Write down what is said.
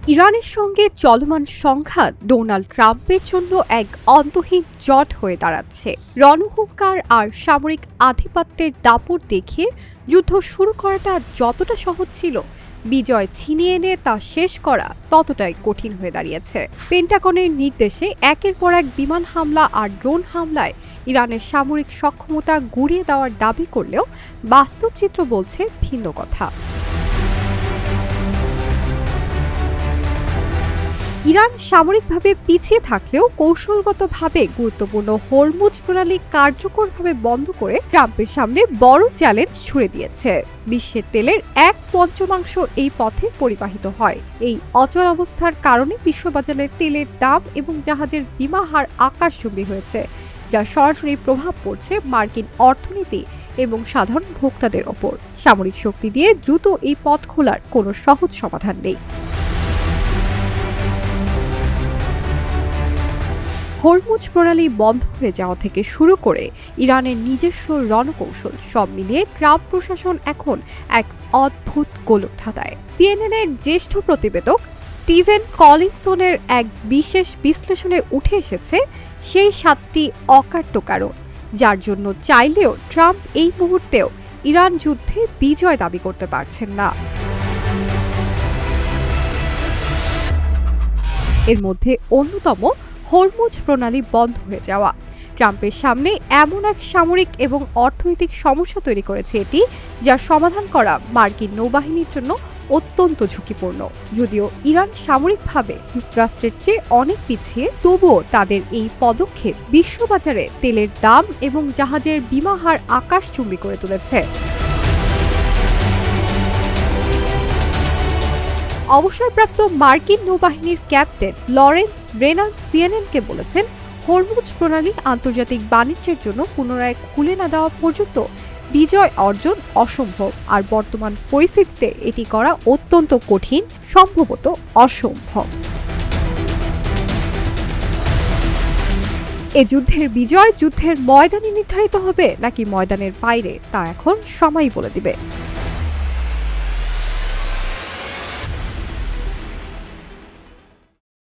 ইরানের সঙ্গে চলমান সংঘাত ডোনাল্ড ট্রাম্পের জন্য এক অন্তহীন জট হয়ে দাঁড়াচ্ছে। রণহুঙ্কার আর সামরিক আধিপত্যের দাপট দেখিয়ে যুদ্ধ শুরু করাটা যতটা সহজ ছিল, বিজয় ছিনিয়ে এনে তা শেষ করা ততটাই কঠিন হয়ে দাঁড়িয়েছে। পেন্টাগনের নির্দেশে একের পর এক বিমান হামলা আর ড্রোন হামলায় ইরানের সামরিক সক্ষমতা গুঁড়িয়ে দেওয়ার দাবি করলেও বাস্তব চিত্র বলছে ভিন্ন কথা। ইরান সামরিকভাবে পিছিয়ে থাকলেও কৌশলগতভাবে গুরুত্বপূর্ণ হরমুজ প্রণালী কার্যকরভাবে বন্ধ করে ট্রাম্পের সামনে বড় চ্যালেঞ্জ ছুড়ে দিয়েছে। বিশ্বের তেলের 1/5 এই পথে পরিবাহিত হয়। এই অচল অবস্থার কারণে বিশ্ববাজারে তেলের দাম এবং জাহাজের বিমা হার আকাশচুম্বী হয়েছে, যার সরাসরি প্রভাব পড়ছে মার্কিন অর্থনীতি এবং সাধারণ ভোক্তাদের ওপর। সামরিক শক্তি দিয়ে দ্রুত এই পথ খোলার কোনো সহজ সমাধান নেই। হরমুজ প্রণালী বন্ধ হয়ে যাওয়া থেকে শুরু করে ইরানের নিজস্ব রণকৌশল সব মিলিয়ে ট্রাম্প প্রশাসন এখন এক অদ্ভুত গোলকধাঁধায়। সিএনএনের জ্যেষ্ঠ প্রতিবেদক স্টিভেন কলিনসনের এক বিশেষ বিশ্লেষণে উঠে এসেছে সেই 7টি অকাট্য কারণ, যার জন্য চাইলেও ট্রাম্প এই মুহূর্তেও ইরান যুদ্ধে বিজয় দাবি করতে পারছেন না। এর মধ্যে অন্যতম হরমুজ প্রণালী বন্ধ হয়ে যাওয়া। ট্রাম্পের সামনে এমন এক সামরিক এবং অর্থনৈতিক সমস্যা তৈরি করেছে এটি, যার সমাধান করা মার্কিন নৌবাহিনীর জন্য অত্যন্ত ঝুঁকিপূর্ণ। যদিও ইরান সামরিকভাবে যুক্তরাষ্ট্রের চেয়ে অনেক পিছিয়ে, তবুও তাদের এই পদক্ষেপ বিশ্ববাজারে তেলের দাম এবং জাহাজের বিমা হার আকাশচুম্বী করে তুলেছে। অবসরপ্রাপ্ত মার্কিন নৌবাহিনীর ক্যাপ্টেন লরেন্স ব্রেনান সিএনএনকে বলেছেন, হরমুজ প্রণালী আন্তর্জাতিক বাণিজ্যের জন্য পুনরায় খুলে না দেওয়া পর্যন্ত বিজয় অর্জন অসম্ভব, আর বর্তমান পরিস্থিতিতে এটি করা অত্যন্ত কঠিন, সম্ভবত অসম্ভব। এ যুদ্ধের বিজয় যুদ্ধের ময়দানে নির্ধারিত হবে নাকি ময়দানের বাইরে, তা এখন সময়ই বলে দিবে।